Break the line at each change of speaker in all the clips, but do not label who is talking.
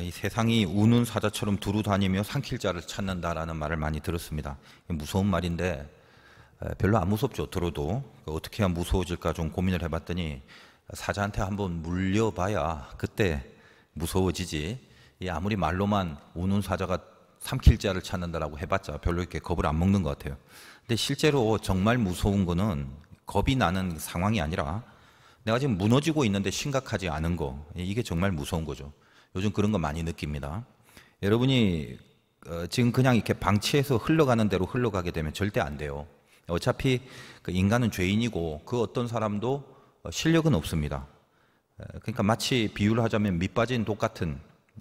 이 세상이 우는 사자처럼 두루 다니며 삼킬 자를 찾는다라는 말을 많이 들었습니다. 무서운 말인데 별로 안 무섭죠. 들어도 어떻게 하면 무서워질까 좀 고민을 해봤더니 사자한테 한번 물려봐야 그때 무서워지지. 아무리 말로만 우는 사자가 삼킬 자를 찾는다라고 해봤자 별로 이렇게 겁을 안 먹는 것 같아요. 근데 실제로 정말 무서운 거는 겁이 나는 상황이 아니라 내가 지금 무너지고 있는데 심각하지 않은 거, 이게 정말 무서운 거죠. 요즘 그런 거 많이 느낍니다. 여러분이 지금 그냥 이렇게 방치해서 흘러가는 대로 흘러가게 되면 절대 안 돼요. 어차피 그 인간은 죄인이고 그 어떤 사람도 실력은 없습니다. 그러니까 마치 비유를 하자면 밑 빠진 독 같은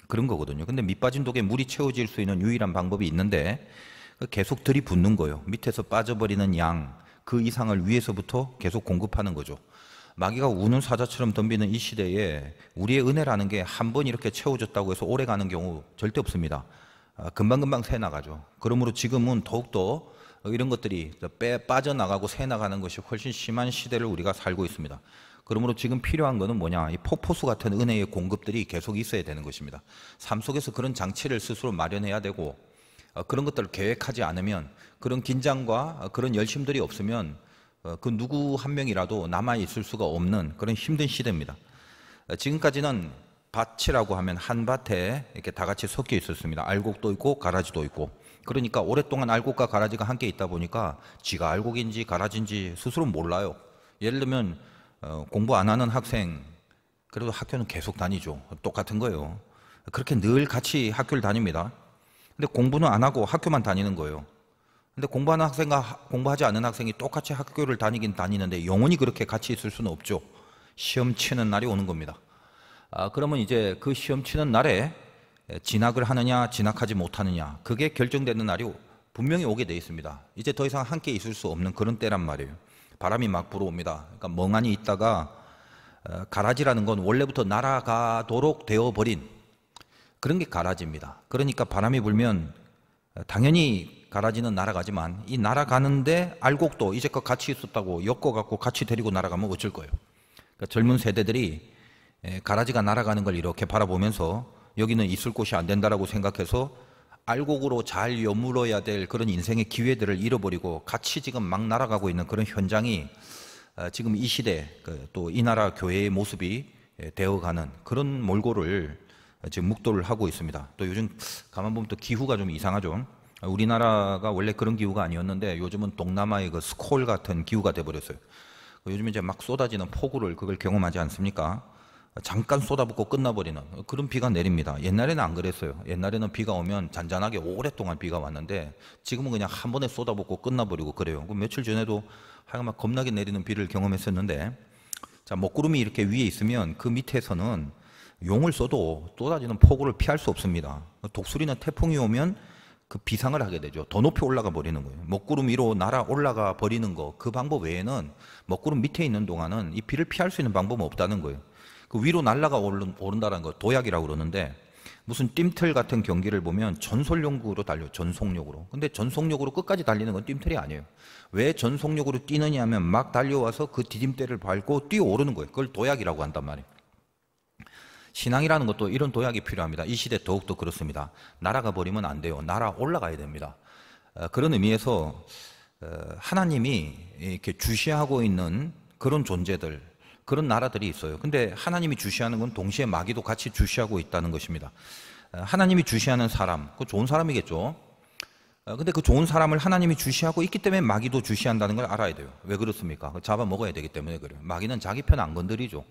그런 거거든요. 근데 밑 빠진 독에 물이 채워질 수 있는 유일한 방법이 있는데 계속 들이붓는 거예요. 밑에서 빠져버리는 양, 그 이상을 위에서부터 계속 공급하는 거죠. 마귀가 우는 사자처럼 덤비는 이 시대에 우리의 은혜라는 게 한 번 이렇게 채워졌다고 해서 오래 가는 경우 절대 없습니다. 금방금방 새 나가죠. 그러므로 지금은 더욱더 이런 것들이 빠져나가고 새 나가는 것이 훨씬 심한 시대를 우리가 살고 있습니다. 그러므로 지금 필요한 것은 뭐냐? 이 폭포수 같은 은혜의 공급들이 계속 있어야 되는 것입니다. 삶 속에서 그런 장치를 스스로 마련해야 되고 그런 것들을 계획하지 않으면 그런 긴장과 그런 열심들이 없으면 그 누구 한 명이라도 남아있을 수가 없는 그런 힘든 시대입니다. 지금까지는 밭이라고 하면 한 밭에 이렇게 다 같이 섞여 있었습니다. 알곡도 있고 가라지도 있고. 그러니까 오랫동안 알곡과 가라지가 함께 있다 보니까 지가 알곡인지 가라지인지 스스로 몰라요. 예를 들면 공부 안 하는 학생, 그래도 학교는 계속 다니죠. 똑같은 거예요. 그렇게 늘 같이 학교를 다닙니다. 근데 공부는 안 하고 학교만 다니는 거예요. 근데 공부하는 학생과 공부하지 않는 학생이 똑같이 학교를 다니긴 다니는데 영원히 그렇게 같이 있을 수는 없죠. 시험 치는 날이 오는 겁니다. 그러면 이제 그 시험 치는 날에 진학을 하느냐 진학하지 못하느냐 그게 결정되는 날이 분명히 오게 돼 있습니다. 이제 더 이상 함께 있을 수 없는 그런 때란 말이에요. 바람이 막 불어옵니다. 그러니까 멍하니 있다가 가라지라는 건 원래부터 날아가도록 되어버린 그런 게 가라지입니다. 그러니까 바람이 불면 당연히 가라지는 날아가지만 이 날아가는데 알곡도 이제껏 같이 있었다고 엮어갖고 같이 데리고 날아가면 어쩔 거예요. 그러니까 젊은 세대들이 가라지가 날아가는 걸 이렇게 바라보면서 여기는 있을 곳이 안 된다라고 생각해서 알곡으로 잘 여물어야 될 그런 인생의 기회들을 잃어버리고 같이 지금 막 날아가고 있는 그런 현장이 지금 이 시대 또 이 나라 교회의 모습이 되어가는 그런 몰골을 지금 묵도를 하고 있습니다. 또 요즘 가만 보면 또 기후가 좀 이상하죠. 우리나라가 원래 그런 기후가 아니었는데 요즘은 동남아의 그 스콜 같은 기후가 돼버렸어요. 요즘 이제 막 쏟아지는 폭우를 그걸 경험하지 않습니까? 잠깐 쏟아붓고 끝나버리는 그런 비가 내립니다. 옛날에는 안 그랬어요. 옛날에는 비가 오면 잔잔하게 오랫동안 비가 왔는데 지금은 그냥 한 번에 쏟아붓고 끝나버리고 그래요. 며칠 전에도 하여간 막 겁나게 내리는 비를 경험했었는데 자, 먹구름이 이렇게 위에 있으면 그 밑에서는 용을 쏘도 쏟아지는 폭우를 피할 수 없습니다. 독수리는 태풍이 오면 그 비상을 하게 되죠. 더 높이 올라가 버리는 거예요. 먹구름 위로 날아 올라가 버리는 거, 그 방법 외에는 먹구름 밑에 있는 동안은 이 비를 피할 수 있는 방법은 없다는 거예요. 그 위로 날아가 오른다는 거 도약이라고 그러는데 무슨 뜀틀 같은 경기를 보면 전속력으로 달려요. 전속력으로. 근데 전속력으로 끝까지 달리는 건 뜀틀이 아니에요. 왜 전속력으로 뛰느냐 하면 막 달려와서 그 디딤대를 밟고 뛰어오르는 거예요. 그걸 도약이라고 한단 말이에요. 신앙이라는 것도 이런 도약이 필요합니다. 이 시대 더욱더 그렇습니다. 날아가 버리면 안 돼요. 날아 올라가야 됩니다. 그런 의미에서 하나님이 이렇게 주시하고 있는 그런 존재들, 그런 나라들이 있어요. 근데 하나님이 주시하는 건 동시에 마귀도 같이 주시하고 있다는 것입니다. 하나님이 주시하는 사람, 그 좋은 사람이겠죠. 근데 그 좋은 사람을 하나님이 주시하고 있기 때문에 마귀도 주시한다는 걸 알아야 돼요. 왜 그렇습니까? 잡아먹어야 되기 때문에 그래요. 마귀는 자기 편 안 건드리죠.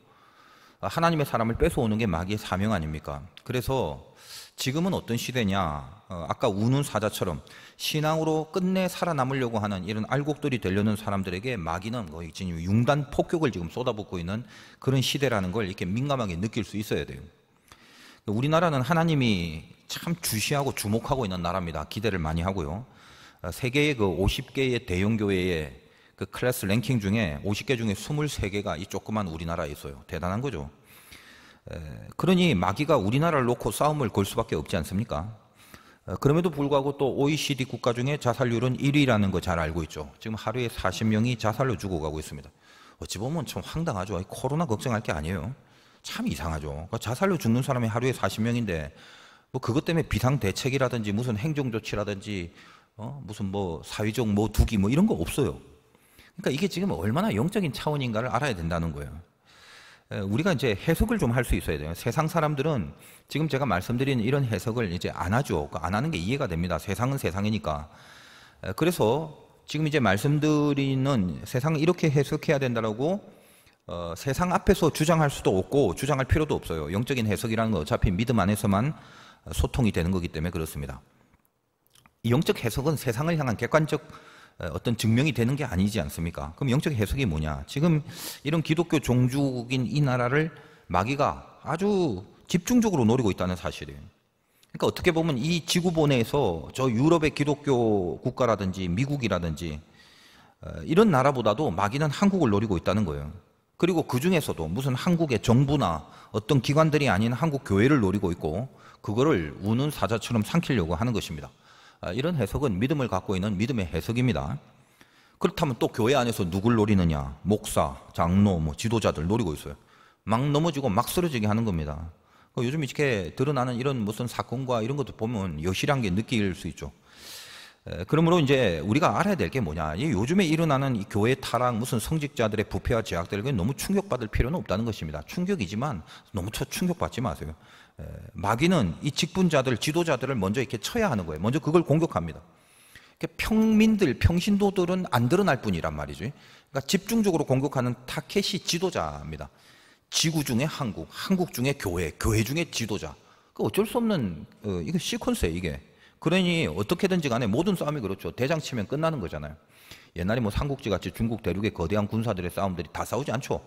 하나님의 사람을 뺏어오는 게 마귀의 사명 아닙니까? 그래서 지금은 어떤 시대냐? 아까 우는 사자처럼 신앙으로 끝내 살아남으려고 하는 이런 알곡들이 되려는 사람들에게 마귀는 거의 지금 융단 폭격을 지금 쏟아붓고 있는 그런 시대라는 걸 이렇게 민감하게 느낄 수 있어야 돼요. 우리나라는 하나님이 참 주시하고 주목하고 있는 나라입니다. 기대를 많이 하고요. 세계의 그 50개의 대형 교회의 그 클래스 랭킹 중에 50개 중에 23개가 이 조그만 우리나라에 있어요. 대단한 거죠. 그러니 마귀가 우리나라를 놓고 싸움을 걸 수밖에 없지 않습니까? 그럼에도 불구하고 또 OECD 국가 중에 자살률은 1위라는 거 잘 알고 있죠. 지금 하루에 40명이 자살로 죽어가고 있습니다. 어찌 보면 참 황당하죠. 코로나 걱정할 게 아니에요. 참 이상하죠. 그러니까 자살로 죽는 사람이 하루에 40명인데 뭐 그것 때문에 비상대책이라든지 무슨 행정조치라든지 무슨 뭐 사회적 뭐 두기 뭐 이런 거 없어요. 그러니까 이게 지금 얼마나 영적인 차원인가를 알아야 된다는 거예요. 우리가 이제 해석을 좀 할 수 있어야 돼요. 세상 사람들은 지금 제가 말씀드린 이런 해석을 이제 안 하죠. 안 하는 게 이해가 됩니다. 세상은 세상이니까. 그래서 지금 이제 말씀드리는 세상을 이렇게 해석해야 된다라고 세상 앞에서 주장할 수도 없고 주장할 필요도 없어요. 영적인 해석이라는 건 어차피 믿음 안에서만 소통이 되는 거기 때문에 그렇습니다. 이 영적 해석은 세상을 향한 객관적 어떤 증명이 되는 게 아니지 않습니까? 그럼 영적 해석이 뭐냐? 지금 이런 기독교 종주국인 이 나라를 마귀가 아주 집중적으로 노리고 있다는 사실이에요. 그러니까 어떻게 보면 이 지구본에서 저 유럽의 기독교 국가라든지 미국이라든지 이런 나라보다도 마귀는 한국을 노리고 있다는 거예요. 그리고 그 중에서도 무슨 한국의 정부나 어떤 기관들이 아닌 한국 교회를 노리고 있고 그거를 우는 사자처럼 삼키려고 하는 것입니다. 이런 해석은 믿음을 갖고 있는 믿음의 해석입니다. 그렇다면 또 교회 안에서 누굴 노리느냐? 목사, 장로, 뭐 지도자들 노리고 있어요. 막 넘어지고 막 쓰러지게 하는 겁니다. 요즘 이렇게 드러나는 이런 무슨 사건과 이런 것도 보면 여실한 게 느낄 수 있죠. 그러므로 이제 우리가 알아야 될 게 뭐냐? 요즘에 일어나는 이 교회 타락, 무슨 성직자들의 부패와 제약들, 너무 충격받을 필요는 없다는 것입니다. 충격이지만 너무 충격받지 마세요. 마귀는 이 직분자들, 지도자들을 먼저 이렇게 쳐야 하는 거예요. 먼저 그걸 공격합니다. 평민들, 평신도들은 안 드러날 뿐이란 말이죠. 그러니까 집중적으로 공격하는 타켓이 지도자입니다. 지구 중에 한국, 한국 중에 교회, 교회 중에 지도자. 어쩔 수 없는 이거 시퀀스예요, 이게. 그러니 어떻게든지 간에 모든 싸움이 그렇죠. 대장 치면 끝나는 거잖아요. 옛날에 뭐 삼국지 같이 중국 대륙의 거대한 군사들의 싸움들이 다 싸우지 않죠.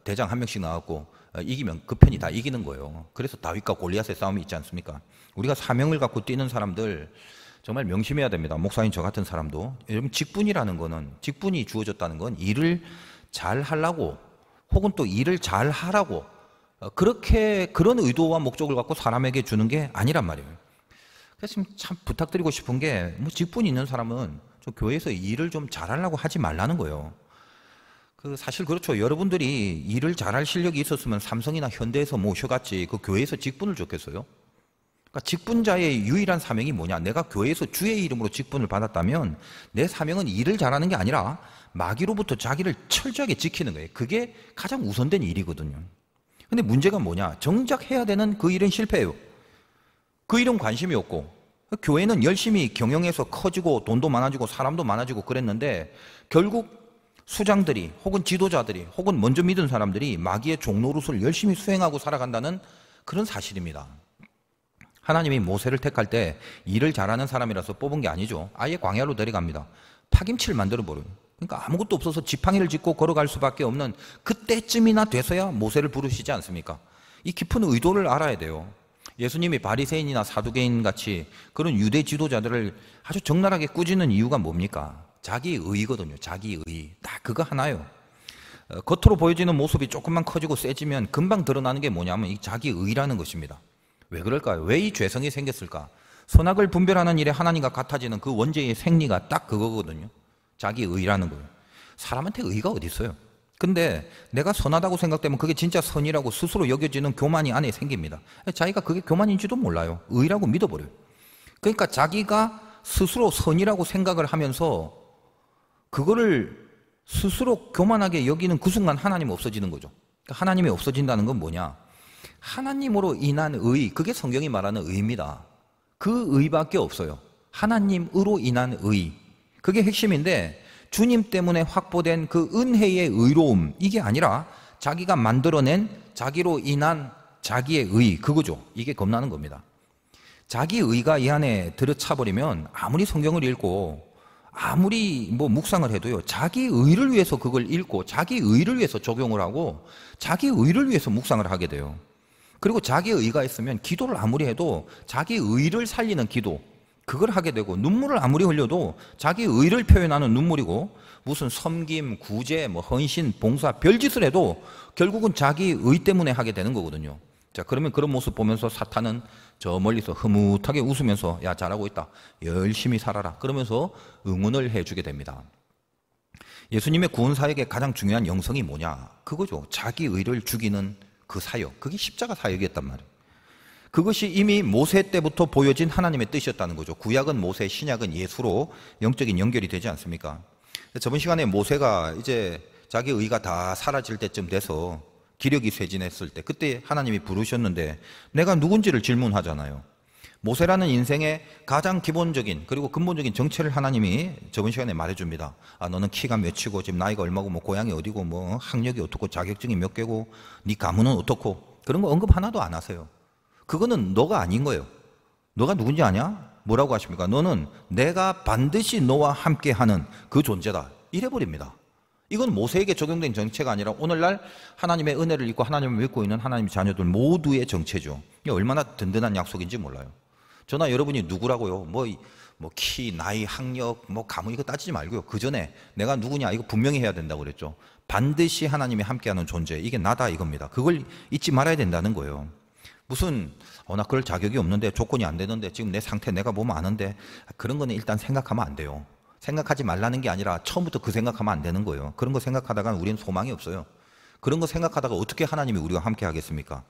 대장 한 명씩 나왔고 이기면 그 편이 다 이기는 거예요. 그래서 다윗과 골리앗의 싸움이 있지 않습니까? 우리가 사명을 갖고 뛰는 사람들 정말 명심해야 됩니다. 목사님 저 같은 사람도. 여러분 직분이라는 거는, 직분이 주어졌다는 건 일을 잘 하려고 혹은 또 일을 잘 하라고 그런 의도와 목적을 갖고 사람에게 주는 게 아니란 말이에요. 그래서 지금 참 부탁드리고 싶은 게 뭐 직분이 있는 사람은 좀 교회에서 일을 좀 잘하려고 하지 말라는 거예요. 사실 그렇죠. 여러분들이 일을 잘할 실력이 있었으면 삼성이나 현대에서 모셔갔지 그 교회에서 직분을 줬겠어요? 그러니까 직분자의 유일한 사명이 뭐냐? 내가 교회에서 주의 이름으로 직분을 받았다면 내 사명은 일을 잘하는 게 아니라 마귀로부터 자기를 철저하게 지키는 거예요. 그게 가장 우선된 일이거든요. 근데 문제가 뭐냐? 정작 해야 되는 그 일은 실패해요. 그 일은 관심이 없고 교회는 열심히 경영해서 커지고 돈도 많아지고 사람도 많아지고 그랬는데 결국 수장들이 혹은 지도자들이 혹은 먼저 믿은 사람들이 마귀의 종노릇을 열심히 수행하고 살아간다는 그런 사실입니다. 하나님이 모세를 택할 때 일을 잘하는 사람이라서 뽑은 게 아니죠. 아예 광야로 데려갑니다. 파김치를 만들어버려요. 그러니까 아무것도 없어서 지팡이를 짚고 걸어갈 수밖에 없는 그때쯤이나 돼서야 모세를 부르시지 않습니까? 이 깊은 의도를 알아야 돼요. 예수님이 바리새인이나 사두개인 같이 그런 유대 지도자들을 아주 적나라하게 꾸짖는 이유가 뭡니까? 자기 의거든요. 자기 의. 딱 그거 하나요. 겉으로 보여지는 모습이 조금만 커지고 세지면 금방 드러나는 게 뭐냐면 이 자기 의라는 것입니다. 왜 그럴까요? 왜 이 죄성이 생겼을까? 선악을 분별하는 일에 하나님과 같아지는 그 원죄의 생리가 딱 그거거든요. 자기 의라는 거예요. 사람한테 의가 어디 있어요? 근데 내가 선하다고 생각되면 그게 진짜 선이라고 스스로 여겨지는 교만이 안에 생깁니다. 자기가 그게 교만인지도 몰라요. 의라고 믿어버려요. 그러니까 자기가 스스로 선이라고 생각을 하면서 그거를 스스로 교만하게 여기는 그 순간 하나님이 없어지는 거죠. 그러니까 하나님이 없어진다는 건 뭐냐? 하나님으로 인한 의, 그게 성경이 말하는 의입니다. 그 의밖에 없어요. 하나님으로 인한 의. 그게 핵심인데 주님 때문에 확보된 그 은혜의 의로움, 이게 아니라 자기가 만들어낸 자기로 인한 자기의 의, 그거죠. 이게 겁나는 겁니다. 자기 의가 이 안에 들어차버리면 아무리 성경을 읽고 아무리 뭐 묵상을 해도요, 자기 의를 위해서 그걸 읽고 자기 의를 위해서 적용을 하고 자기 의를 위해서 묵상을 하게 돼요. 그리고 자기 의가 있으면 기도를 아무리 해도 자기 의를 살리는 기도, 그걸 하게 되고 눈물을 아무리 흘려도 자기 의를 표현하는 눈물이고 무슨 섬김, 구제, 뭐 헌신, 봉사, 별짓을 해도 결국은 자기 의 때문에 하게 되는 거거든요. 자, 그러면 그런 모습 보면서 사탄은 저 멀리서 흐뭇하게 웃으면서 야, 잘하고 있다. 열심히 살아라. 그러면서 응원을 해주게 됩니다. 예수님의 구원 사역의 가장 중요한 영성이 뭐냐? 그거죠. 자기 의를 죽이는 그 사역, 그게 십자가 사역이었단 말이에요. 그것이 이미 모세 때부터 보여진 하나님의 뜻이었다는 거죠. 구약은 모세, 신약은 예수로 영적인 연결이 되지 않습니까? 저번 시간에 모세가 이제 자기 의가 다 사라질 때쯤 돼서 기력이 쇠진했을 때, 그때 하나님이 부르셨는데 내가 누군지를 질문하잖아요. 모세라는 인생의 가장 기본적인 그리고 근본적인 정체를 하나님이 저번 시간에 말해줍니다. 아, 너는 키가 몇이고 지금 나이가 얼마고 뭐 고향이 어디고 뭐 학력이 어떻고 자격증이 몇 개고 네 가문은 어떻고 그런 거 언급 하나도 안 하세요. 그거는 너가 아닌 거예요. 너가 누군지 아냐? 뭐라고 하십니까? 너는 내가 반드시 너와 함께하는 그 존재다. 이래버립니다. 이건 모세에게 적용된 정체가 아니라 오늘날 하나님의 은혜를 입고 하나님을 믿고 있는 하나님의 자녀들 모두의 정체죠. 이게 얼마나 든든한 약속인지 몰라요. 저나 여러분이 누구라고요? 뭐 키, 나이, 학력, 뭐 가문 이거 따지지 말고요. 그 전에 내가 누구냐 이거 분명히 해야 된다고 그랬죠. 반드시 하나님이 함께하는 존재, 이게 나다 이겁니다. 그걸 잊지 말아야 된다는 거예요. 무슨 나 그럴 자격이 없는데 조건이 안 되는데 지금 내 상태 내가 보면 아는데 그런 거는 일단 생각하면 안 돼요. 생각하지 말라는 게 아니라 처음부터 그 생각하면 안 되는 거예요. 그런 거 생각하다가 우리는 소망이 없어요. 그런 거 생각하다가 어떻게 하나님이 우리와 함께 하겠습니까?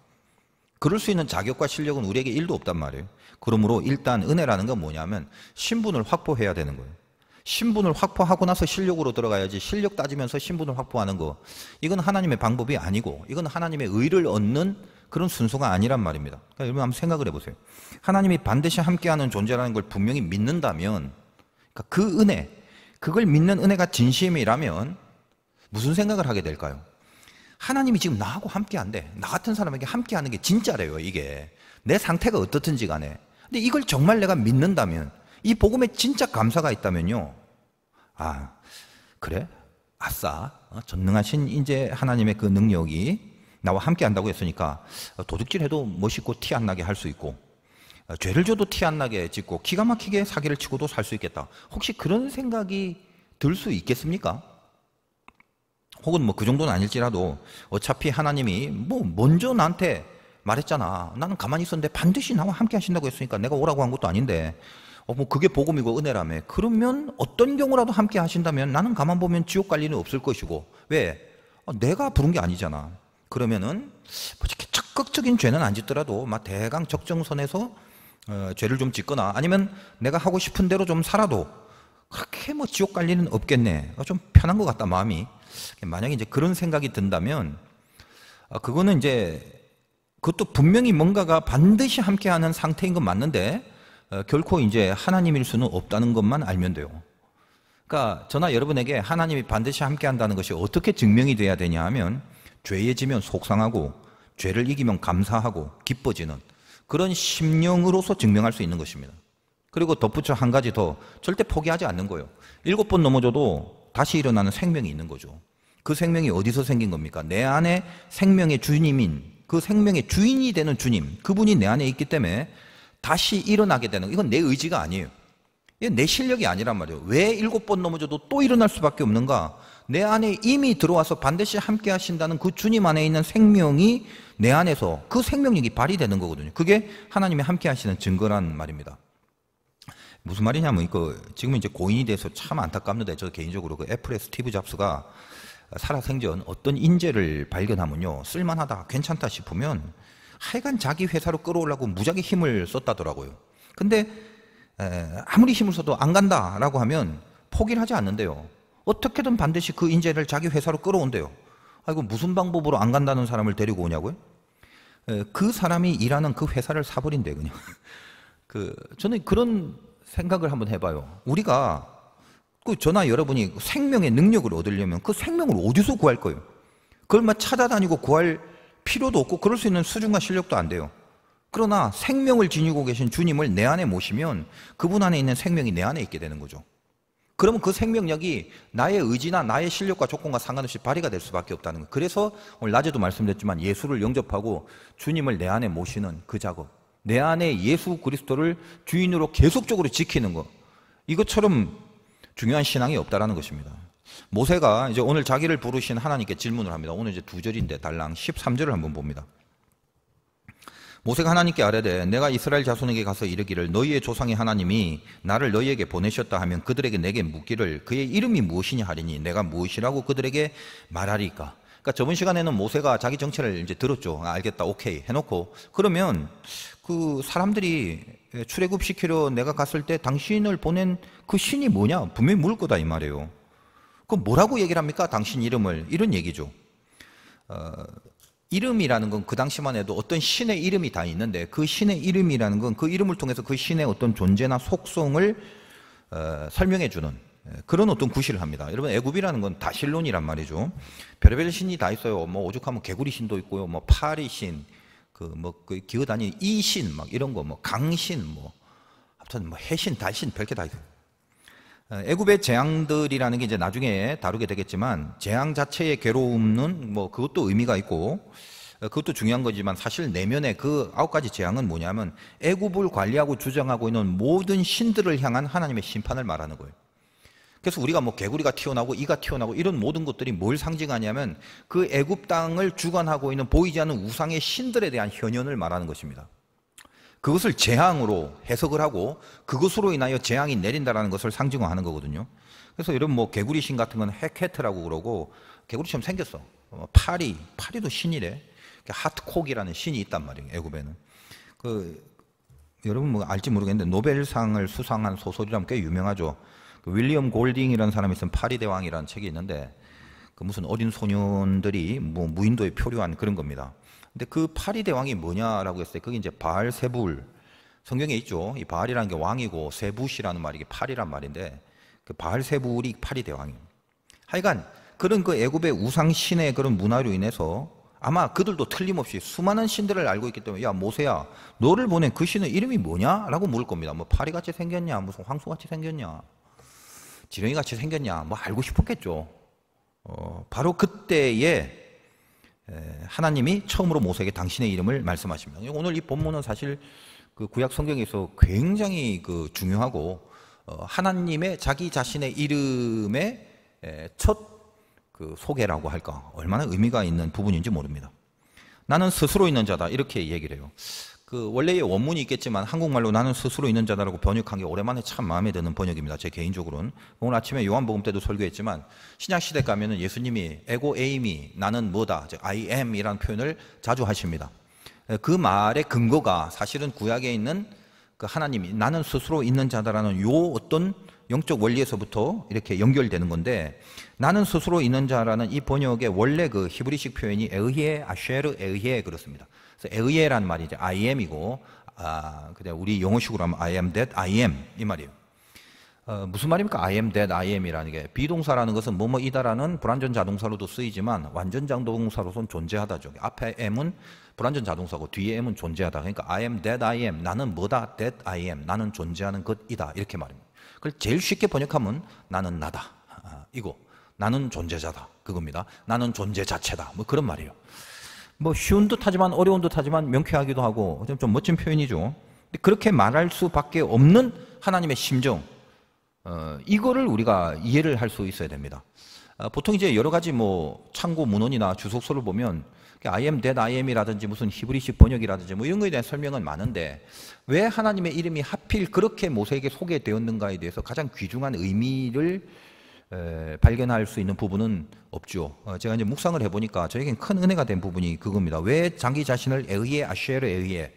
그럴 수 있는 자격과 실력은 우리에게 1도 없단 말이에요. 그러므로 일단 은혜라는 건 뭐냐면 신분을 확보해야 되는 거예요. 신분을 확보하고 나서 실력으로 들어가야지, 실력 따지면서 신분을 확보하는 거, 이건 하나님의 방법이 아니고 이건 하나님의 의를 얻는 그런 순서가 아니란 말입니다. 그러니까 여러분 한번 생각을 해보세요. 하나님이 반드시 함께하는 존재라는 걸 분명히 믿는다면, 그러니까 그 은혜, 그걸 믿는 은혜가 진심이라면 무슨 생각을 하게 될까요? 하나님이 지금 나하고 함께한대. 나 같은 사람에게 함께하는 게 진짜래요. 이게 내 상태가 어떻든지 간에. 근데 이걸 정말 내가 믿는다면, 이 복음에 진짜 감사가 있다면요, 아 그래? 아싸, 전능하신 이제 하나님의 그 능력이 나와 함께 한다고 했으니까 도둑질해도 멋있고 티 안 나게 할 수 있고, 죄를 져도 티 안 나게 짓고 기가 막히게 사기를 치고도 살 수 있겠다. 혹시 그런 생각이 들 수 있겠습니까? 혹은 뭐 그 정도는 아닐지라도 어차피 하나님이 뭐 먼저 나한테 말했잖아. 나는 가만히 있었는데 반드시 나와 함께 하신다고 했으니까 내가 오라고 한 것도 아닌데 뭐 그게 복음이고 은혜라며. 그러면 어떤 경우라도 함께 하신다면 나는 가만 보면 지옥 갈 일은 없을 것이고. 왜? 내가 부른 게 아니잖아. 그러면은 뭐 이렇게 적극적인 죄는 안 짓더라도 막 대강 적정선에서 죄를 좀 짓거나 아니면 내가 하고 싶은 대로 좀 살아도 그렇게 뭐 지옥 갈 일은 없겠네. 좀 편한 것 같다 마음이. 만약에 이제 그런 생각이 든다면 그거는 이제 그것도 분명히 뭔가가 반드시 함께하는 상태인 건 맞는데 결코 이제 하나님일 수는 없다는 것만 알면 돼요. 그러니까 저나 여러분에게 하나님이 반드시 함께한다는 것이 어떻게 증명이 돼야 되냐 하면, 죄에 지면 속상하고 죄를 이기면 감사하고 기뻐지는 그런 심령으로서 증명할 수 있는 것입니다. 그리고 덧붙여 한 가지 더, 절대 포기하지 않는 거예요. 7번 넘어져도 다시 일어나는 생명이 있는 거죠. 그 생명이 어디서 생긴 겁니까? 내 안에 생명의 주님인, 그 생명의 주인이 되는 주님, 그분이 내 안에 있기 때문에 다시 일어나게 되는, 이건 내 의지가 아니에요. 이건 내 실력이 아니란 말이에요. 왜 7번 넘어져도 또 일어날 수밖에 없는가? 내 안에 이미 들어와서 반드시 함께 하신다는 그 주님 안에 있는 생명이 내 안에서 그 생명력이 발휘되는 거거든요. 그게 하나님이 함께 하시는 증거란 말입니다. 무슨 말이냐면 지금 이제 고인이 돼서 참 안타깝는데, 저 개인적으로 그 애플의 스티브 잡스가 살아생전 어떤 인재를 발견하면요, 쓸만하다, 괜찮다 싶으면 하여간 자기 회사로 끌어오려고 무지하게 힘을 썼다더라고요. 근데 아무리 힘을 써도 안 간다라고 하면 포기를 하지 않는데요. 어떻게든 반드시 그 인재를 자기 회사로 끌어온대요. 이거 무슨 방법으로 안 간다는 사람을 데리고 오냐고요? 그 사람이 일하는 그 회사를 사버린대 그냥. 저는 그런 생각을 한번 해봐요. 우리가 저나 여러분이 생명의 능력을 얻으려면 그 생명을 어디서 구할 거예요? 그걸 막 찾아다니고 구할 필요도 없고 그럴 수 있는 수준과 실력도 안 돼요. 그러나 생명을 지니고 계신 주님을 내 안에 모시면 그분 안에 있는 생명이 내 안에 있게 되는 거죠. 그러면 그 생명력이 나의 의지나 나의 실력과 조건과 상관없이 발휘가 될 수밖에 없다는 거예요. 그래서 오늘 낮에도 말씀드렸지만 예수를 영접하고 주님을 내 안에 모시는 그 작업, 내 안에 예수 그리스도를 주인으로 계속적으로 지키는 것, 이것처럼 중요한 신앙이 없다라는 것입니다. 모세가 이제 오늘 자기를 부르신 하나님께 질문을 합니다. 오늘 이제 2절인데 달랑 13절을 한번 봅니다. 모세가 하나님께 아뢰되 내가 이스라엘 자손에게 가서 이르기를 너희의 조상의 하나님이 나를 너희에게 보내셨다 하면 그들에게 내게 묻기를 그의 이름이 무엇이냐 하리니 내가 무엇이라고 그들에게 말하리까. 그러니까 저번 시간에는 모세가 자기 정체를 이제 들었죠. 알겠다, 오케이 해놓고, 그러면 그 사람들이 출애굽시키러 내가 갔을 때 당신을 보낸 그 신이 뭐냐? 분명히 물을 거다 이 말이에요. 그럼 뭐라고 얘기를 합니까? 당신 이름을. 이런 얘기죠. 이름이라는 건 그 당시만 해도 어떤 신의 이름이 다 있는데, 그 신의 이름이라는 건 그 이름을 통해서 그 신의 어떤 존재나 속성을 설명해 주는 그런 어떤 구실을 합니다. 여러분, 애굽이라는 건 다실론이란 말이죠. 별의별 신이 다 있어요. 뭐 오죽하면 개구리 신도 있고요, 뭐 파리 신, 그 기어다니는 이신 막 이런 거, 뭐 강신, 뭐 하여튼 뭐 해신, 달신 별게 다 있어요. 애굽의 재앙들이라는 게 이제 나중에 다루게 되겠지만, 재앙 자체의 괴로움은 뭐 그것도 의미가 있고 그것도 중요한 거지만, 사실 내면의 그 9가지 재앙은 뭐냐면 애굽을 관리하고 주장하고 있는 모든 신들을 향한 하나님의 심판을 말하는 거예요. 그래서 우리가 뭐 개구리가 튀어나오고 이가 튀어나오고 이런 모든 것들이 뭘 상징하냐면 그 애굽 땅을 주관하고 있는 보이지 않는 우상의 신들에 대한 현현을 말하는 것입니다. 그것을 재앙으로 해석을 하고 그것으로 인하여 재앙이 내린다라는 것을 상징화하는 거거든요. 그래서 여러분, 뭐 개구리 신 같은 건 헤케트라고 그러고, 개구리처럼 생겼어. 파리도 신이래. 하트콕이라는 신이 있단 말이에요, 애굽에는. 여러분 뭐 알지 모르겠는데 노벨상을 수상한 소설이라면 꽤 유명하죠. 윌리엄 골딩이라는 사람이 쓴 파리대왕이라는 책이 있는데, 무슨 어린 소년들이 뭐 무인도에 표류한 그런 겁니다. 근데 그 파리대왕이 뭐냐라고 했을 때, 그게 이제 바알세불, 성경에 있죠. 이 바알이라는 게 왕이고 세붓이라는 말이 파리란 말인데, 그 바알세불이 파리대왕이에요. 하여간 그런 그 애굽의 우상신의 그런 문화로 인해서 아마 그들도 틀림없이 수많은 신들을 알고 있기 때문에, 야 모세야, 너를 보낸 그 신의 이름이 뭐냐? 라고 물을 겁니다. 뭐 파리같이 생겼냐, 무슨 황소같이 생겼냐, 지렁이같이 생겼냐, 뭐 알고 싶었겠죠. 바로 그때에 하나님이 처음으로 모세에게 당신의 이름을 말씀하십니다. 오늘 이 본문은 사실 그 구약 성경에서 굉장히 그 중요하고, 하나님의 자기 자신의 이름의 첫 그 소개라고 할까, 얼마나 의미가 있는 부분인지 모릅니다. 나는 스스로 있는 자다, 이렇게 얘기를 해요. 그 원래의 원문이 있겠지만 한국말로 나는 스스로 있는 자다라고 번역한 게 오랜만에 참 마음에 드는 번역입니다. 제 개인적으로는. 오늘 아침에 요한복음 때도 설교했지만, 신약시대 가면은 예수님이 에고 에이미, 나는 뭐다, 즉 I am 이라는 표현을 자주 하십니다. 그 말의 근거가 사실은 구약에 있는 그 하나님이 나는 스스로 있는 자다라는 요 어떤 영적 원리에서부터 이렇게 연결되는 건데, 나는 스스로 있는 자라는 이 번역의 원래 그 히브리식 표현이 에흐예, 아쉐르, 에흐예 그렇습니다. 그래서 에흐예라는 말이 이제 I am이고, 그냥 우리 영어식으로 하면 I am that I am 이 말이에요. 무슨 말입니까? I am that I am이라는 게, 비동사라는 것은 뭐뭐이다라는 불완전 자동사로도 쓰이지만 완전 자동사로서는 존재하다죠. 앞에 am은 불완전 자동사고 뒤에 am은 존재하다. 그러니까 I am that I am, 나는 뭐다, that I am, 나는 존재하는 것이다, 이렇게 말입니다. 그걸 제일 쉽게 번역하면 나는 나다, 이거 나는 존재자다, 그겁니다. 나는 존재 자체다, 뭐 그런 말이에요. 뭐 쉬운 듯하지만 어려운 듯하지만 명쾌하기도 하고 좀 멋진 표현이죠. 근데 그렇게 말할 수밖에 없는 하나님의 심정, 이거를 우리가 이해를 할 수 있어야 됩니다. 보통 이제 여러 가지 뭐 창고 문헌이나 주석서를 보면 I am that I am이라든지 무슨 히브리식 번역이라든지 뭐 이런 거에 대한 설명은 많은데, 왜 하나님의 이름이 하필 그렇게 모세에게 소개되었는가에 대해서 가장 귀중한 의미를 발견할 수 있는 부분은 없죠. 제가 이제 묵상을 해보니까 저에겐 큰 은혜가 된 부분이 그겁니다. 왜 자기 자신을 에흐예, 아쉐르, 에흐예,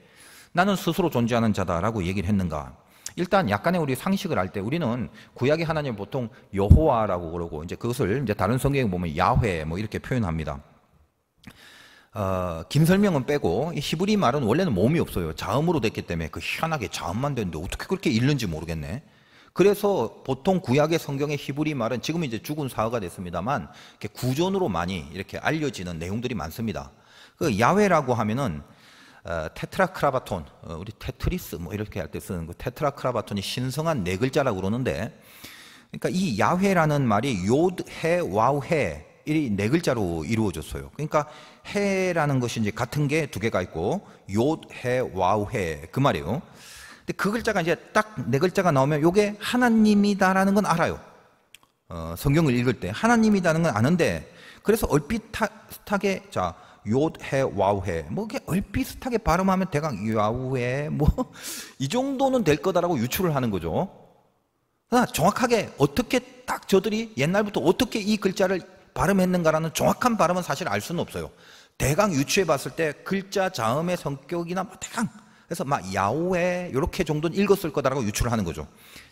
나는 스스로 존재하는 자다라고 얘기를 했는가? 일단 약간의 우리 상식을 할 때 우리는 구약의 하나님을 보통 여호와라고 그러고, 이제 그것을 이제 다른 성경에 보면 야훼 뭐 이렇게 표현합니다. 긴 설명은 빼고, 이 히브리 말은 원래는 모음이 없어요. 자음으로 됐기 때문에 그 희한하게 자음만 되는데 어떻게 그렇게 읽는지 모르겠네. 그래서 보통 구약의 성경의 히브리 말은 지금 이제 죽은 사어가 됐습니다만 이렇게 구전으로 많이 이렇게 알려지는 내용들이 많습니다. 그 야훼라고 하면은 테트라크라바톤, 우리 테트리스 뭐 이렇게 할 때 쓰는 그 테트라크라바톤이 신성한 네 글자라고 그러는데, 그러니까 이 야훼라는 말이 요드, 해, 와우, 해 이 네 글자로 이루어졌어요. 그러니까 해라는 것이 이제 같은 게 두 개가 있고, 요드, 해, 와우, 해 그 말이에요. 근데 그 글자가 이제 딱 네 글자가 나오면 이게 하나님이다라는 건 알아요. 성경을 읽을 때 하나님이다는 건 아는데, 그래서 얼핏하게 자 요해 와우해 뭐 이렇게 얼핏하게 발음하면 대강 야우해 뭐 이 정도는 될 거다라고 유추를 하는 거죠. 그러나 정확하게 어떻게 딱 저들이 옛날부터 어떻게 이 글자를 발음했는가라는 정확한 발음은 사실 알 수는 없어요. 대강 유추해 봤을 때 글자 자음의 성격이나 뭐 대강 그래서 막 야훼 이렇게 정도는 읽었을 거다라고 유추를 하는 거죠.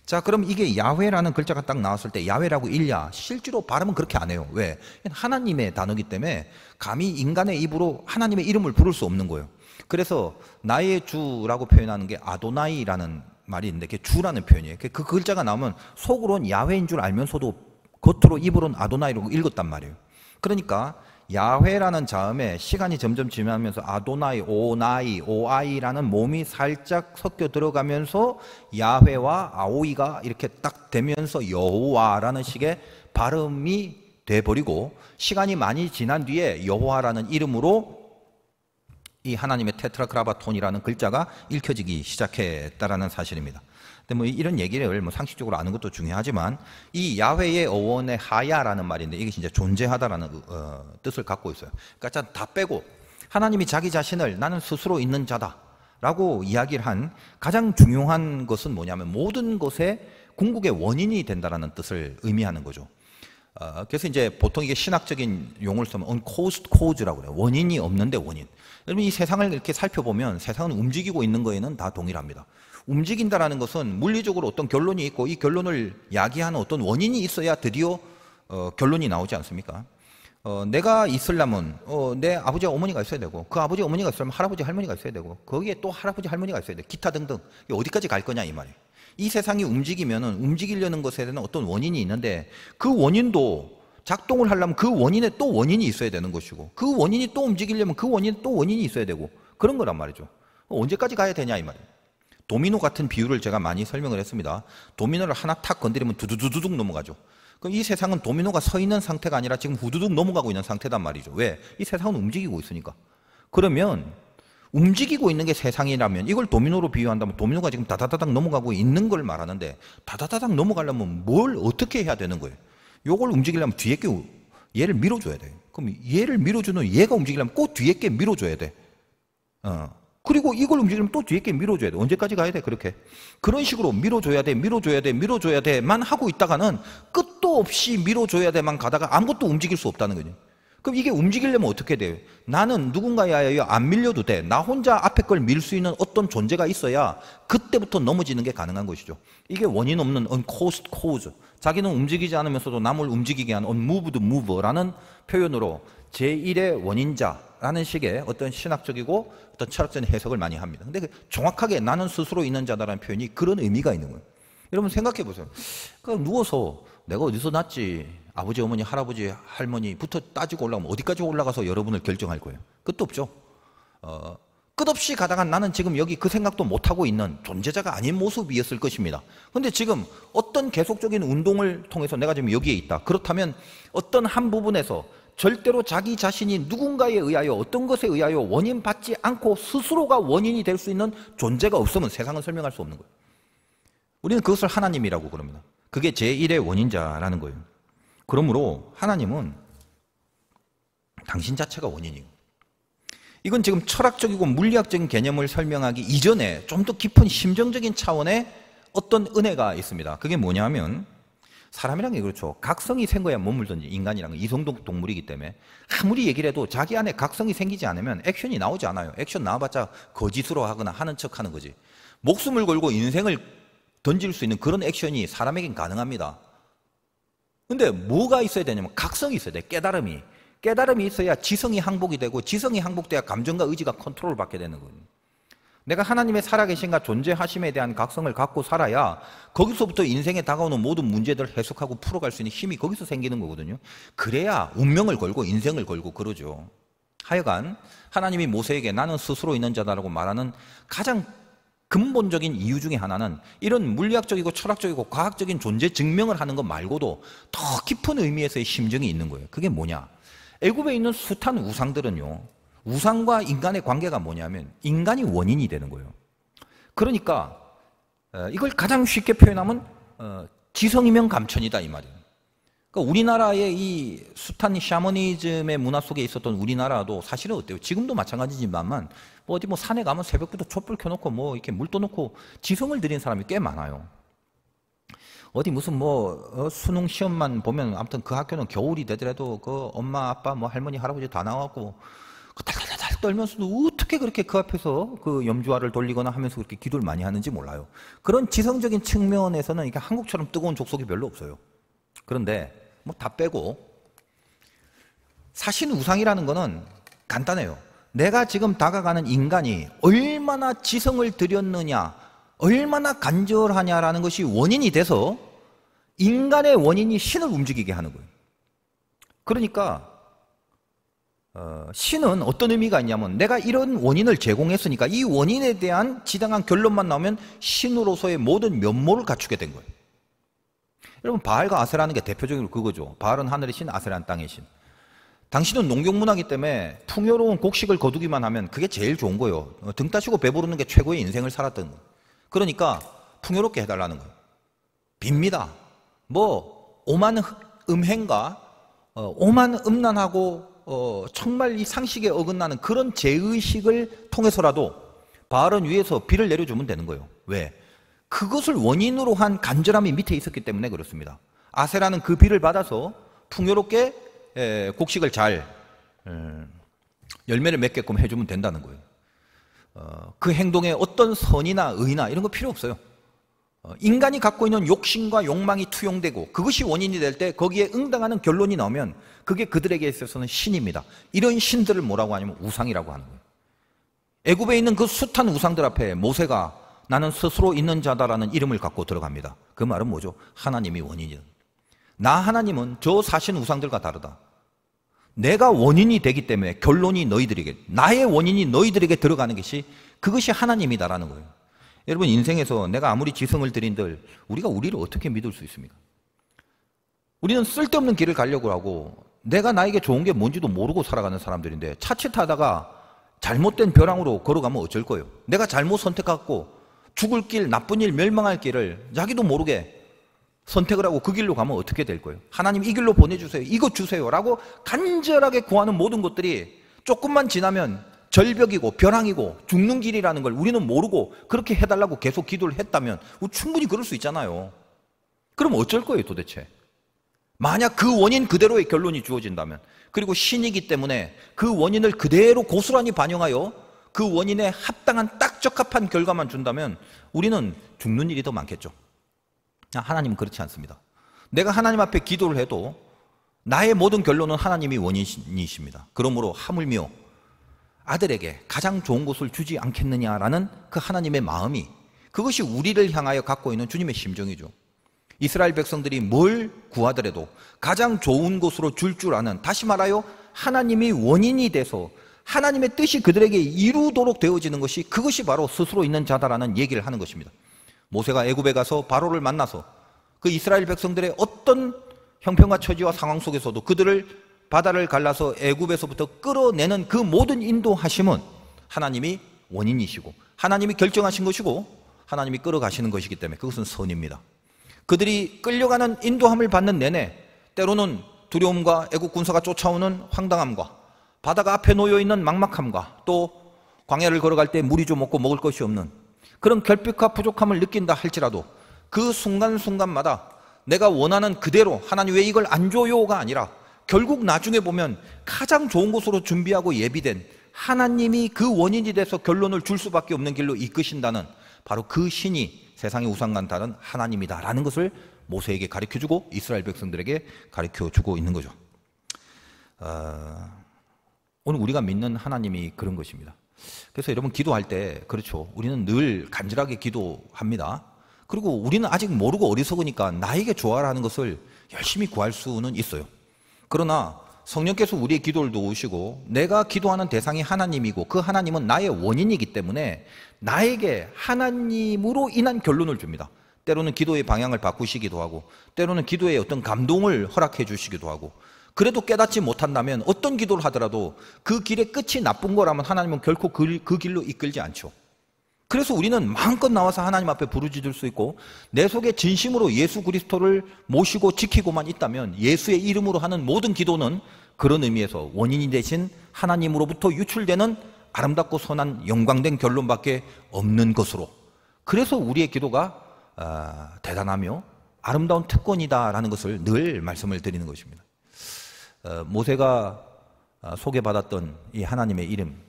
자, 그럼 이게 야훼라는 글자가 딱 나왔을 때 야훼라고 읽냐? 실제로 발음은 그렇게 안 해요. 왜? 하나님의 단어이기 때문에 감히 인간의 입으로 하나님의 이름을 부를 수 없는 거예요. 그래서 나의 주라고 표현하는 게 아도나이라는 말이 있는데 그게 주라는 표현이에요. 그 글자가 나오면 속으로는 야훼인 줄 알면서도 겉으로 입으로는 아도나이라고 읽었단 말이에요. 그러니까 야훼라는 자음에 시간이 점점 지나면서 아도나이, 오나이, 오아이라는 몸이 살짝 섞여 들어가면서 야훼와 아오이가 이렇게 딱 되면서 여호와라는 식의 발음이 돼버리고 시간이 많이 지난 뒤에 여호와라는 이름으로 이 하나님의 테트라그라바톤이라는 글자가 읽혀지기 시작했다라는 사실입니다. 근데 뭐 이런 얘기를 뭐 상식적으로 아는 것도 중요하지만 이 야훼의 어원의 하야라는 말인데 이게 진짜 존재하다라는 뜻을 갖고 있어요. 그러니까 다 빼고 하나님이 자기 자신을 나는 스스로 있는 자다라고 이야기를 한 가장 중요한 것은 뭐냐면 모든 것의 궁극의 원인이 된다라는 뜻을 의미하는 거죠. 그래서 이제 보통 이게 신학적인 용어를 쓰면 uncaused cause라고 그래요. 원인이 없는데 원인. 여러분 이 세상을 이렇게 살펴보면 세상은 움직이고 있는 거에는 다 동일합니다. 움직인다라는 것은 물리적으로 어떤 결론이 있고 이 결론을 야기하는 어떤 원인이 있어야 드디어 결론이 나오지 않습니까? 내가 있으려면 내 아버지와 어머니가 있어야 되고 그 아버지 어머니가 있으려면 할아버지 할머니가 있어야 되고 거기에 또 할아버지 할머니가 있어야 돼. 기타 등등. 어디까지 갈 거냐 이 말이에요. 이 세상이 움직이면은 움직이려는 것에 대한 어떤 원인이 있는데 그 원인도 작동을 하려면 그 원인에 또 원인이 있어야 되는 것이고 그 원인이 또 움직이려면 그 원인에 또 원인이 있어야 되고 그런 거란 말이죠. 언제까지 가야 되냐 이 말이에요. 도미노 같은 비유를 제가 많이 설명을 했습니다. 도미노를 하나 탁 건드리면 두두두둑 넘어가죠. 그럼 이 세상은 도미노가 서 있는 상태가 아니라 지금 후두둑 넘어가고 있는 상태단 말이죠. 왜? 이 세상은 움직이고 있으니까. 그러면 움직이고 있는 게 세상이라면 이걸 도미노로 비유한다면 도미노가 지금 다다다닥 넘어가고 있는 걸 말하는데 다다다닥 넘어가려면 뭘 어떻게 해야 되는 거예요? 요걸 움직이려면 뒤에 게 얘를 밀어줘야 돼. 그럼 얘를 밀어주는 얘가 움직이려면 꼭 뒤에 게 밀어줘야 돼. 그리고 이걸 움직이려면 또 뒤에 게 밀어줘야 돼. 언제까지 가야 돼? 그렇게. 그런 식으로 밀어줘야 돼, 밀어줘야 돼, 밀어줘야 돼만 하고 있다가는 끝도 없이 밀어줘야 돼만 가다가 아무것도 움직일 수 없다는 거죠. 그럼 이게 움직이려면 어떻게 돼요? 나는 누군가에 의하여 안 밀려도 돼. 나 혼자 앞에 걸 밀 수 있는 어떤 존재가 있어야 그때부터 넘어지는 게 가능한 것이죠. 이게 원인 없는 uncaused cause. 자기는 움직이지 않으면서도 남을 움직이게 하는 unmoved mover라는 표현으로 제1의 원인자라는 식의 어떤 신학적이고 어떤 철학적인 해석을 많이 합니다. 근데 정확하게 나는 스스로 있는 자다라는 표현이 그런 의미가 있는 거예요. 여러분 생각해 보세요. 그러니까 누워서 내가 어디서 났지? 아버지, 어머니, 할아버지, 할머니부터 따지고 올라가면 어디까지 올라가서 여러분을 결정할 거예요? 끝도 없죠. 끝없이 가다가 나는 지금 여기 그 생각도 못하고 있는 존재자가 아닌 모습이었을 것입니다. 그런데 지금 어떤 계속적인 운동을 통해서 내가 지금 여기에 있다. 그렇다면 어떤 한 부분에서 절대로 자기 자신이 누군가에 의하여 어떤 것에 의하여 원인받지 않고 스스로가 원인이 될 수 있는 존재가 없으면 세상은 설명할 수 없는 거예요. 우리는 그것을 하나님이라고 그럽니다. 그게 제1의 원인자라는 거예요. 그러므로 하나님은 당신 자체가 원인이에요. 이건 지금 철학적이고 물리학적인 개념을 설명하기 이전에 좀 더 깊은 심정적인 차원의 어떤 은혜가 있습니다. 그게 뭐냐면 사람이란 게 그렇죠. 각성이 생겨야 머물든지 인간이란 건 이성동 동물이기 때문에 아무리 얘기를 해도 자기 안에 각성이 생기지 않으면 액션이 나오지 않아요. 액션 나와봤자 거짓으로 하거나 하는 척 하는 거지. 목숨을 걸고 인생을 던질 수 있는 그런 액션이 사람에겐 가능합니다. 근데 뭐가 있어야 되냐면 각성이 있어야 돼. 깨달음이. 깨달음이 있어야 지성이 항복이 되고 지성이 항복돼야 감정과 의지가 컨트롤을 받게 되는 거예요. 내가 하나님의 살아계신가 존재하심에 대한 각성을 갖고 살아야 거기서부터 인생에 다가오는 모든 문제들을 해석하고 풀어갈 수 있는 힘이 거기서 생기는 거거든요. 그래야 운명을 걸고 인생을 걸고 그러죠. 하여간 하나님이 모세에게 나는 스스로 있는 자다라고 말하는 가장 근본적인 이유 중에 하나는 이런 물리학적이고 철학적이고 과학적인 존재 증명을 하는 것 말고도 더 깊은 의미에서의 심정이 있는 거예요. 그게 뭐냐? 애굽에 있는 숱한 우상들은요, 우상과 인간의 관계가 뭐냐면 인간이 원인이 되는 거예요. 그러니까 이걸 가장 쉽게 표현하면 지성이면 감천이다 이 말이에요. 그러니까 우리나라의 이 숱한 샤머니즘의 문화 속에 있었던 우리나라도 사실은 어때요? 지금도 마찬가지지만 어디 산에 가면 새벽부터 촛불 켜놓고 이렇게 물 떠놓고 지성을 드린 사람이 꽤 많아요. 어디 무슨 뭐 수능 시험만 보면 아무튼 그 학교는 겨울이 되더라도 그 엄마 아빠 뭐 할머니 할아버지 다 나와갖고 그 달달달 떨면서도 어떻게 그렇게 그 앞에서 그 염주화를 돌리거나 하면서 그렇게 기도를 많이 하는지 몰라요. 그런 지성적인 측면에서는 이게 한국처럼 뜨거운 족속이 별로 없어요. 그런데 뭐 다 빼고 사신 우상이라는 거는 간단해요. 내가 지금 다가가는 인간이 얼마나 지성을 들였느냐, 얼마나 간절하냐라는 것이 원인이 돼서 인간의 원인이 신을 움직이게 하는 거예요. 그러니까 신은 어떤 의미가 있냐면 내가 이런 원인을 제공했으니까 이 원인에 대한 지당한 결론만 나오면 신으로서의 모든 면모를 갖추게 된 거예요. 여러분, 바알과 아세라는 게 대표적으로 그거죠. 바알은 하늘의 신, 아세라는 땅의 신. 당신은 농경문화기 때문에 풍요로운 곡식을 거두기만 하면 그게 제일 좋은 거예요. 등 따시고 배부르는 게 최고의 인생을 살았던 거예요. 그러니까 풍요롭게 해달라는 거예요. 빕니다. 뭐 오만 음행과 오만 음란하고 정말 이 상식에 어긋나는 그런 죄의식을 통해서라도 바알은 위에서 비를 내려주면 되는 거예요. 왜? 그것을 원인으로 한 간절함이 밑에 있었기 때문에 그렇습니다. 아세라는 그 비를 받아서 풍요롭게 곡식을 잘 열매를 맺게끔 해주면 된다는 거예요. 그 행동에 어떤 선이나 의나 이런 거 필요 없어요. 인간이 갖고 있는 욕심과 욕망이 투영되고 그것이 원인이 될 때 거기에 응당하는 결론이 나오면 그게 그들에게 있어서는 신입니다. 이런 신들을 뭐라고 하냐면 우상이라고 하는 거예요. 애굽에 있는 그 숱한 우상들 앞에 모세가 나는 스스로 있는 자다라는 이름을 갖고 들어갑니다. 그 말은 뭐죠? 하나님이 원인이다. 나 하나님은 저 사신 우상들과 다르다. 내가 원인이 되기 때문에 결론이 너희들에게, 나의 원인이 너희들에게 들어가는 것이 그것이 하나님이다라는 거예요. 여러분, 인생에서 내가 아무리 지성을 들인들 우리가 우리를 어떻게 믿을 수 있습니까? 우리는 쓸데없는 길을 가려고 하고 내가 나에게 좋은 게 뭔지도 모르고 살아가는 사람들인데 차칫하다가 잘못된 벼랑으로 걸어가면 어쩔 거예요? 내가 잘못 선택하고 죽을 길, 나쁜 일, 멸망할 길을 자기도 모르게 선택을 하고 그 길로 가면 어떻게 될 거예요? 하나님 이 길로 보내주세요. 이거 주세요. 라고 간절하게 구하는 모든 것들이 조금만 지나면 절벽이고 벼랑이고 죽는 길이라는 걸 우리는 모르고 그렇게 해달라고 계속 기도를 했다면 충분히 그럴 수 있잖아요. 그럼 어쩔 거예요 도대체? 만약 그 원인 그대로의 결론이 주어진다면, 그리고 신이기 때문에 그 원인을 그대로 고스란히 반영하여 그 원인에 합당한 딱 적합한 결과만 준다면 우리는 죽는 일이 더 많겠죠. 하나님은 그렇지 않습니다. 내가 하나님 앞에 기도를 해도 나의 모든 결론은 하나님이 원인이십니다. 그러므로 하물며 아들에게 가장 좋은 것을 주지 않겠느냐라는 그 하나님의 마음이, 그것이 우리를 향하여 갖고 있는 주님의 심정이죠. 이스라엘 백성들이 뭘 구하더라도 가장 좋은 것으로 줄 아는, 다시 말하여 하나님이 원인이 돼서 하나님의 뜻이 그들에게 이루도록 되어지는 것이, 그것이 바로 스스로 있는 자다라는 얘기를 하는 것입니다. 모세가 애굽에 가서 바로를 만나서 그 이스라엘 백성들의 어떤 형편과 처지와 상황 속에서도 그들을 바다를 갈라서 애굽에서부터 끌어내는 그 모든 인도하심은 하나님이 원인이시고 하나님이 결정하신 것이고 하나님이 끌어가시는 것이기 때문에 그것은 선입니다. 그들이 끌려가는 인도함을 받는 내내 때로는 두려움과 애국 군사가 쫓아오는 황당함과 바다가 앞에 놓여있는 막막함과 또 광야를 걸어갈 때 물이 좀 없고 먹을 것이 없는 그런 결핍과 부족함을 느낀다 할지라도 그 순간순간마다 내가 원하는 그대로 하나님 왜 이걸 안 줘요가 아니라 결국 나중에 보면 가장 좋은 곳으로 준비하고 예비된 하나님이 그 원인이 돼서 결론을 줄 수밖에 없는 길로 이끄신다는 바로 그 신이 세상의 우상과는 다른 하나님이다라는 것을 모세에게 가르쳐주고 이스라엘 백성들에게 가르쳐주고 있는 거죠. 오늘 우리가 믿는 하나님이 그런 것입니다. 그래서 여러분 기도할 때 그렇죠. 우리는 늘 간절하게 기도합니다. 그리고 우리는 아직 모르고 어리석으니까 나에게 좋아라는 것을 열심히 구할 수는 있어요. 그러나 성령께서 우리의 기도를 도우시고 내가 기도하는 대상이 하나님이고 그 하나님은 나의 원인이기 때문에 나에게 하나님으로 인한 결론을 줍니다. 때로는 기도의 방향을 바꾸시기도 하고 때로는 기도에 어떤 감동을 허락해 주시기도 하고, 그래도 깨닫지 못한다면 어떤 기도를 하더라도 그 길의 끝이 나쁜 거라면 하나님은 결코 그 길로 이끌지 않죠. 그래서 우리는 마음껏 나와서 하나님 앞에 부르짖을 수 있고 내 속에 진심으로 예수 그리스도를 모시고 지키고만 있다면 예수의 이름으로 하는 모든 기도는 그런 의미에서 원인이 되신 하나님으로부터 유출되는 아름답고 선한 영광된 결론밖에 없는 것으로, 그래서 우리의 기도가 대단하며 아름다운 특권이다라는 것을 늘 말씀을 드리는 것입니다. 모세가 소개받았던 이 하나님의 이름,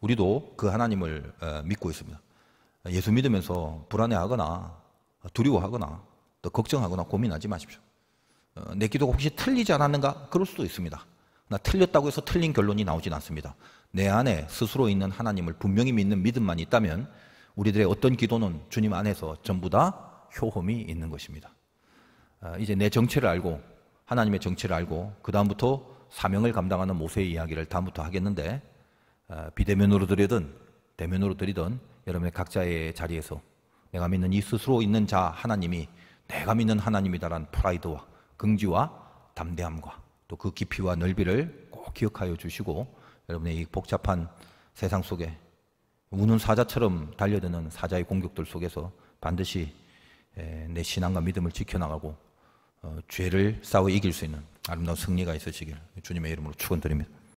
우리도 그 하나님을 믿고 있습니다. 예수 믿으면서 불안해하거나 두려워하거나 또 걱정하거나 고민하지 마십시오. 내 기도가 혹시 틀리지 않았는가? 그럴 수도 있습니다. 나 틀렸다고 해서 틀린 결론이 나오진 않습니다. 내 안에 스스로 있는 하나님을 분명히 믿는 믿음만 있다면 우리들의 어떤 기도는 주님 안에서 전부 다 효험이 있는 것입니다. 이제 내 정체를 알고 하나님의 정체를 알고 그 다음부터 사명을 감당하는 모세의 이야기를 다음부터 하겠는데, 비대면으로 드리든 대면으로 드리든 여러분의 각자의 자리에서 내가 믿는 이 스스로 있는 자 하나님이 내가 믿는 하나님이다라는 프라이드와 긍지와 담대함과 또 그 깊이와 넓이를 꼭 기억하여 주시고, 여러분의 이 복잡한 세상 속에 우는 사자처럼 달려드는 사자의 공격들 속에서 반드시 내 신앙과 믿음을 지켜나가고 죄를 싸워 이길 수 있는 아름다운 승리가 있으시길 주님의 이름으로 축원드립니다.